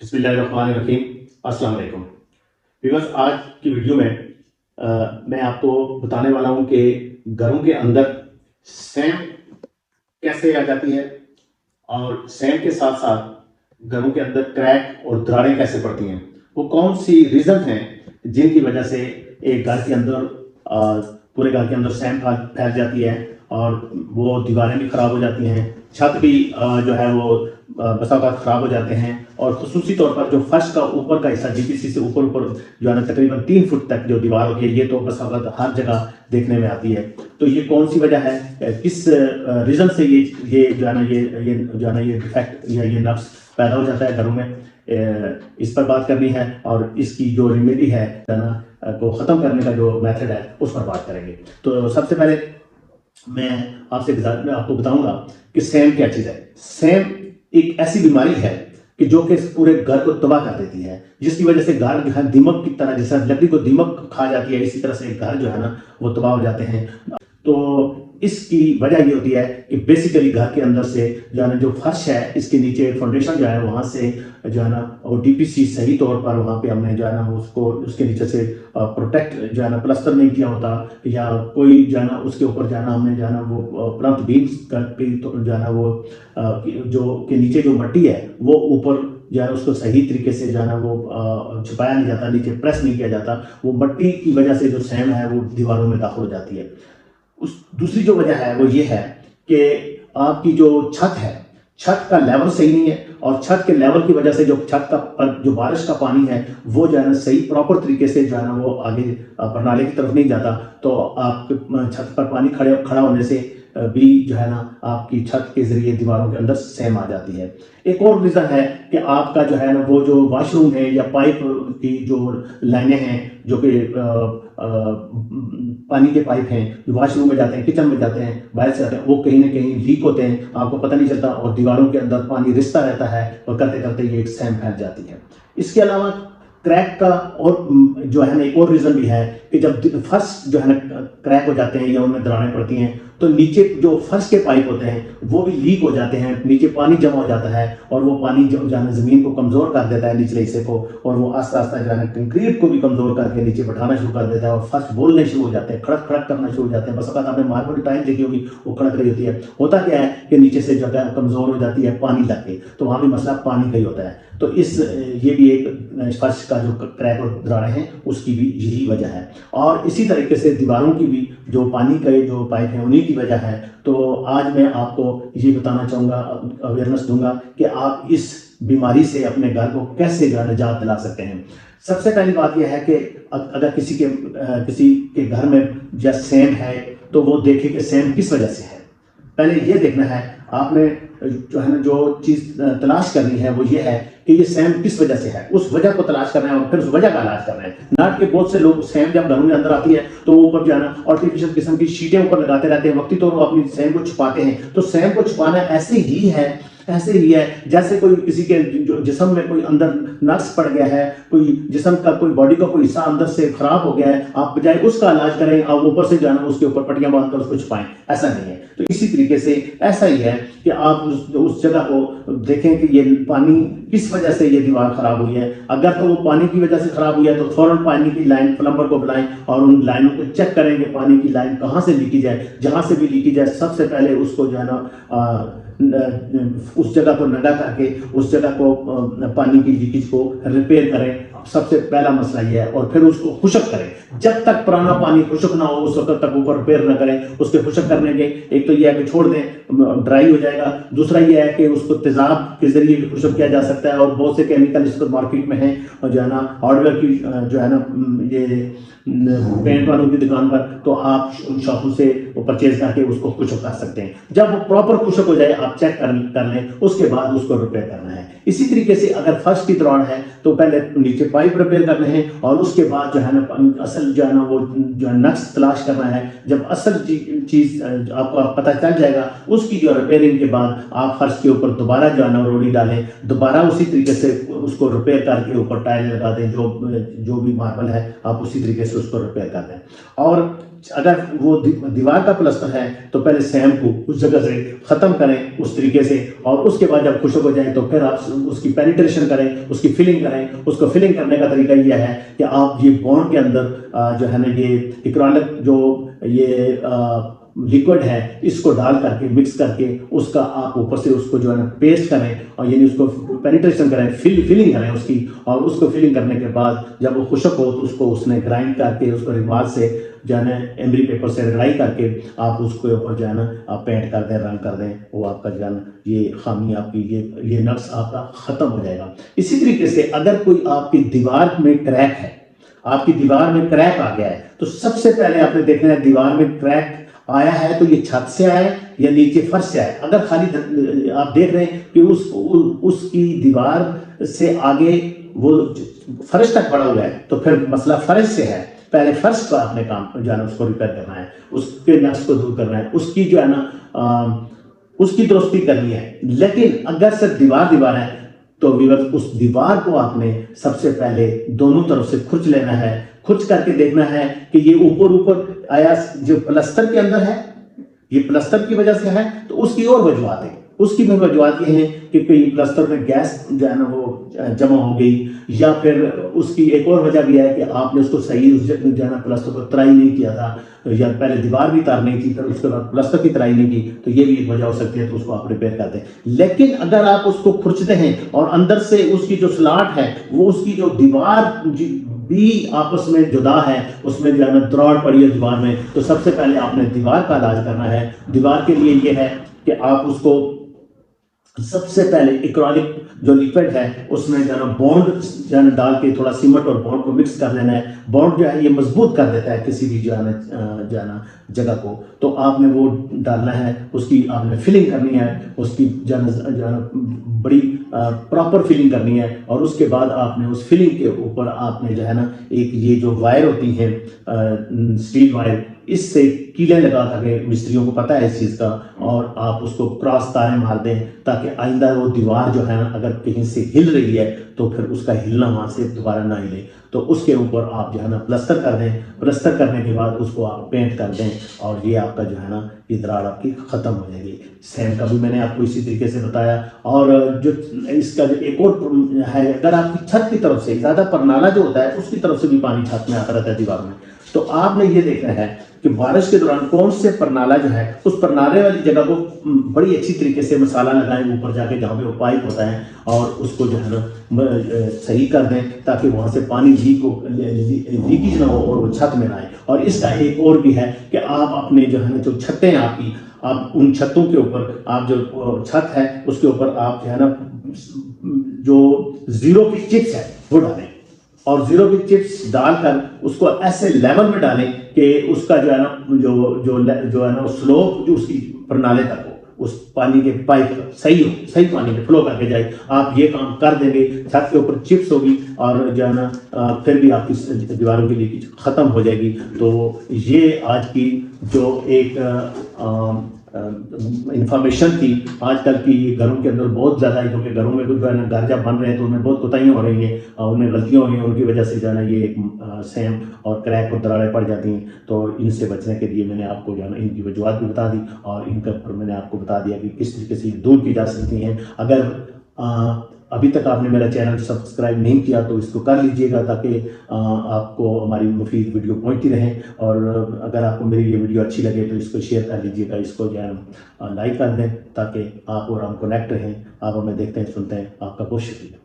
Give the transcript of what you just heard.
बिस्मिल्लाहिर्रहमानिर्रहीम। अस्सलाम वालेकुम व्यूअर्स, आज की वीडियो में मैं आपको बताने वाला हूं कि घरों के अंदर सैम कैसे आ जाती है और सैम के साथ साथ घरों के अंदर क्रैक और दरारें कैसे पड़ती हैं। वो कौन सी रीज़न हैं जिनकी वजह से एक घर के अंदर पूरे घर के अंदर सैम फैल जाती है और वो दीवारें भी ख़राब हो जाती हैं, छत भी जो है वो बसा औक़ात ख़राब हो जाते हैं और ख़ुसूसी तौर पर जो फर्श का ऊपर का हिस्सा डीपीसी से ऊपर जो है ना तकरीबन 3 फुट तक जो दीवार होती है, ये तो बसा औक़ात हर जगह देखने में आती है। तो ये कौन सी वजह है, किस रीज़न से ये जो है ना ये डिफेक्ट या ये नक्स पैदा हो जाता है घरों में, इस पर बात करनी है और इसकी जो रेमेडी है ना को ख़त्म करने का जो मेथड है उस पर बात करेंगे। तो सबसे पहले मैं आपको बताऊंगा कि सैम क्या चीज़ है। सैम एक ऐसी बीमारी है कि जो कि पूरे घर को तबाह कर देती है, जिसकी वजह से घर जो है दीमक की तरह, जैसा लकड़ी को दीमक खा जाती है, इसी तरह से घर जो है ना वो तबाह हो जाते हैं। तो इसकी वजह ये होती है कि बेसिकली घर के अंदर से जो है ना जो फर्श है, इसके नीचे फाउंडेशन जो है वहाँ से जो है ना वो डीपीसी सही तौर पर वहाँ पे हमने जो है ना उसको उसके नीचे से प्रोटेक्ट जो है ना प्लास्टर नहीं किया होता, या कोई जो है ना उसके ऊपर जो है ना हमने जो है ना वो प्लम्प बीम्स पे तो जो है ना वो जो के नीचे जो मट्टी है वो ऊपर जो है उसको सही तरीके से जो है ना वो छुपाया नहीं जाता, नीचे प्रेस नहीं किया जाता। वो मट्टी की वजह से जो सैम है वो दीवारों में दाखिल हो जाती है। दूसरी जो वजह है वो ये है कि आपकी जो छत है, छत का लेवल सही नहीं है और छत के लेवल की वजह से जो छत का जो बारिश का पानी है वो जो है ना सही प्रॉपर तरीके से जो है ना वो आगे प्रणाली की तरफ नहीं जाता। तो आपके छत पर पानी खड़ा होने से भी जो है ना आपकी छत के जरिए दीवारों के अंदर सैम आ जाती है। एक और रीज़न है कि आपका जो है ना वो जो वॉशरूम है या पाइप की जो लाइनें हैं, जो कि पानी के पाइप हैं जो वॉशरूम में जाते हैं, किचन में जाते हैं, बाहर से आते हैं, वो कहीं ना कहीं लीक होते हैं, आपको पता नहीं चलता और दीवारों के अंदर पानी रिसता रहता है और करते करते ये एक सैम फैल जाती है। इसके अलावा क्रैक का और जो है ना एक और रीज़न भी है कि जब फर्श जो है ना क्रैक हो जाते हैं या उनमें दरारें पड़ती हैं तो नीचे जो फर्श के पाइप होते हैं वो भी लीक हो जाते हैं, नीचे पानी जमा हो जाता है और वो पानी जो है ना ज़मीन को कमज़ोर कर देता है, निचले हिस्से को, और वो आस्ता आस्ता जो है ना कंक्रीट को भी कमज़ोर करके नीचे बैठाना शुरू कर देता है और फर्श बोलने शुरू हो जाते हैं, खड़क खड़क करना शुरू हो जाते हैं। बस अगर आपने मार्बल टाइल देखी होगी वो खड़क रही होती है। होता क्या है कि नीचे से जगह कमज़ोर हो जाती है पानी लग के, तो वहाँ भी मसला पानी का ही होता है। तो ये भी एक फर्श का जो क्रैक और दरारें हैं उसकी भी यही वजह है। और इसी तरीके से दीवारों की भी जो पानी के जो पाइप हैं उन्हीं की वजह है। तो आज मैं आपको ये बताना चाहूँगा, अवेयरनेस दूंगा कि आप इस बीमारी से अपने घर को कैसे जो है निजात दिला सकते हैं। सबसे पहली बात यह है कि अगर किसी के घर में जैसे सैम है तो वो देखे कि सैम किस वजह से है। पहले ये देखना है, आपने जो है ना जो चीज़ तलाश करनी है वो ये है कि ये सैम किस वजह से है, उस वजह को तलाश करना है और फिर उस वजह का इलाज करना है। नाट के बहुत से लोग सैम जब घरों में अंदर आती है तो वो ऊपर जो है ना आर्टिफिशियल किस्म की शीटें ऊपर लगाते रहते हैं, वक्ती तौर पर अपनी सैम को छुपाते हैं। तो सैम को छुपाना ऐसे ही है जैसे कोई किसी के जिस्म में कोई अंदर नक्स पड़ गया है, कोई जिस्म का कोई बॉडी का कोई हिस्सा अंदर से खराब हो गया है, आप बजाय उसका इलाज करें आप ऊपर से जाना उसके ऊपर पट्टियां बांधकर उसको छुपाएं, ऐसा नहीं है। तो इसी तरीके से ऐसा ही है कि आप उस जगह को देखें कि ये पानी किस वजह से ये दीवार खराब हुई है। अगर तो वो पानी की वजह से खराब हुई है तो फौरन पानी की लाइन प्लम्बर को बुलाएं और उन लाइनों को चेक करेंगे पानी की लाइन कहाँ से लीकेज है। जहाँ से भी लीकेज है सबसे पहले उसको जो है ना उस जगह को नंगा करके उस जगह को पानी की लीकेज को रिपेयर करें। सबसे पहला मसला यह है, और फिर उसको खुशक करें। जब तक पुराना पानी खुशक ना हो उस वक्त तक ऊपर रिपेयर ना करें। उसके खुशक करने के एक तो यह है कि छोड़ दें, ड्राई हो जाएगा। दूसरा यह है कि उसको तेजाब के जरिए भी खुशक किया जा सकता है और बहुत से केमिकल इस पर मार्केट में है और जो है ना हार्डवेयर की जो है ना ये पेंट वालों की दुकान पर, तो आप उन शॉपों से वो परचेज करके उसको खुशक कर सकते हैं। जब वो प्रॉपर खुशक हो जाए आप चेक कर लें, उसके बाद उसको रिपेयर करना है। इसी तरीके से अगर फर्श की दरार है तो पहले नीचे पाइप रिपेयर करने हैं और उसके बाद जो है ना असल जो है ना वो जो है नक्स तलाश करना है। जब असल चीज़ आपको पता चल जाएगा उसकी जो रिपेयरिंग के बाद आप फर्श के ऊपर दोबारा जो है ना रोड़ी डालें, दोबारा उसी तरीके से उसको रिपेयर करके ऊपर टाइल लगा दें। जो भी मार्बल है आप उसी तरीके से उसको रिपेयर कर दें। और अगर वो दीवार का प्लास्टर है तो पहले सैम को उस जगह से ख़त्म करें उस तरीके से, और उसके बाद जब खुशक हो जाए तो फिर आप उसकी पेनिट्रेशन करें, उसकी फिलिंग करें। उसको फिलिंग करने का तरीका यह है कि आप ये बॉन्ड के अंदर जो है ना ये एक्रिलिक जो ये लिक्विड है इसको डाल करके मिक्स करके उसका आप ऊपर से उसको जो है ना पेस्ट करें और यानी उसको पेनिट्रेशन करें, फिलिंग करें उसकी। और उसको फिलिंग करने के बाद जब वो खुशक हो तो उसको उसने ग्राइंड करके उसको रिवाज से जो है ना एमरी पेपर से रगड़ाई करके आप उसके ऊपर जो है ना आप पेंट कर दें, रंग कर दें, वो आपका जो है ना ये खामी आपकी ये नक्स आपका ख़त्म हो जाएगा। इसी तरीके से अगर कोई आपकी दीवार में क्रैक है, आपकी दीवार में क्रैक आ गया है, तो सबसे पहले आपने देखना है दीवार में क्रैक आया है तो ये छत से आया है या नीचे फर्श से आया। अगर खाली आप देख रहे हैं कि उसकी दीवार से आगे वो फर्श तक पड़ा हुआ है तो फिर मसला फर्श से है। पहले फर्श का आपने काम जो है ना उसको रिपेयर करना है, उसके नक्स को दूर करना है, उसकी जो है ना उसकी दुरुस्ती करनी है। लेकिन अगर सिर्फ दीवार है तो उस दीवार को आपने सबसे पहले दोनों तरफ से खुरच लेना है, खुरच करके देखना है कि ये ऊपर आया जो प्लस्तर के अंदर है, ये प्लस्तर की वजह से है तो उसकी और वजूहत है। उसकी भी वजूहत ये है कि कहीं प्लस्तर में गैस जो है ना वो जमा हो गई, या फिर उसकी एक और वजह भी है कि आपने उसको सही जो है ना प्लस्तर को तराई नहीं किया था, या पहले दीवार भी तार नहीं थी फिर उसके बाद प्लस्तर की तराई नहीं की, तो ये भी एक वजह हो सकती है। तो उसको आप रिपेयर कर दें। लेकिन अगर आप उसको खुरचते हैं और अंदर से उसकी जो स्लाट है वो उसकी जो दीवार भी आपस में जुदा है, उसमें जो है ना दरार पड़ी है दीवार में, तो सबसे पहले आपने दीवार का इलाज करना है। दीवार के लिए ये है कि आप उसको सबसे पहले एक्रिलिक जो लिक्विड है उसमें जो है ना बॉन्ड जो है ना डाल के थोड़ा सीमेंट और बॉन्ड को मिक्स कर लेना है। बॉन्ड जो है ये मजबूत कर देता है किसी भी जो है ना जगह को। तो आपने वो डालना है, उसकी आपने फिलिंग करनी है, उसकी जो है बड़ी प्रॉपर फिलिंग करनी है। और उसके बाद आपने उस फिलिंग के ऊपर आपने जो है ना एक ये जो वायर होती है स्टील वायर, इससे कीलें लगा करके, मिस्त्रियों को पता है इस चीज़ का, और आप उसको क्रॉस तारें मार दें ताकि आइंदा वो दीवार जो है ना अगर कहीं से हिल रही है तो फिर उसका हिलना वहाँ से दोबारा ना हिले। तो उसके ऊपर आप जो है ना प्लस्तर कर दें। प्लस्तर करने के बाद उसको आप पेंट कर दें और ये आपका जो है ना ये दरार आपकी ख़त्म हो जाएगी। सैम का भी मैंने आपको इसी तरीके से बताया। और जो इसका जो एक और है, अगर आपकी छत की तरफ से ज़्यादा परनाला जो होता है उसकी तरफ से भी पानी छत में आता रहता है दीवार में, तो आपने ये देखना है कि बारिश के दौरान कौन से परनाला जो है उस परनाले वाली जगह को बड़ी अच्छी तरीके से मसाला लगाएं ऊपर जाके जहाँ पे वो पाइप होता है, और उसको जो है ना सही कर दें ताकि वहाँ से पानी लीकेज ना हो और वो छत में ना आए। और इसका एक और भी है कि आप अपने जो है ना जो छतें आपकी, आप उन छतों के ऊपर आप जो छत है उसके ऊपर आप जो है ना जो जीरो की चिप्स है वो डालें, और जीरो की चिप्स डालकर उसको ऐसे लेवल में डालें कि उसका जो है ना जो है ना स्लोप जो उसकी प्रणाली तक हो, उस पानी के पाइप सही हो, सही पानी में फ्लो करके जाए। आप ये काम कर देंगे, छत के ऊपर चिप्स होगी और जो है ना फिर भी आपकी दीवारों की लीकेज खत्म हो जाएगी। तो ये आज की जो एक इंफॉर्मेशन थी आजकल की घरों के अंदर बहुत ज़्यादा है, क्योंकि घरों में जो है ना घर जब बन रहे हैं तो उनमें बहुत कोताहियाँ हो रही हैं और उनमें गलतियाँ हो रही हैं, उनकी वजह से जो है ना ये एक सैम और क्रैक और दरारें पड़ जाती हैं। तो इनसे बचने के लिए मैंने आपको जो है ना इनकी वजूहत भी बता दी और इनके ऊपर मैंने आपको बता दिया कि किस तरीके से दूर की जा सकती हैं। अगर अभी तक आपने मेरा चैनल सब्सक्राइब नहीं किया तो इसको कर लीजिएगा ताकि आपको हमारी मुफीद वीडियो पहुंचती रहे। और अगर आपको मेरी ये वीडियो अच्छी लगे तो इसको शेयर कर लीजिएगा, इसको जो है लाइक कर दें ताकि आप और हम कनेक्ट रहें। आप हमें देखते हैं, सुनते हैं। आपका बहुत शुक्रिया।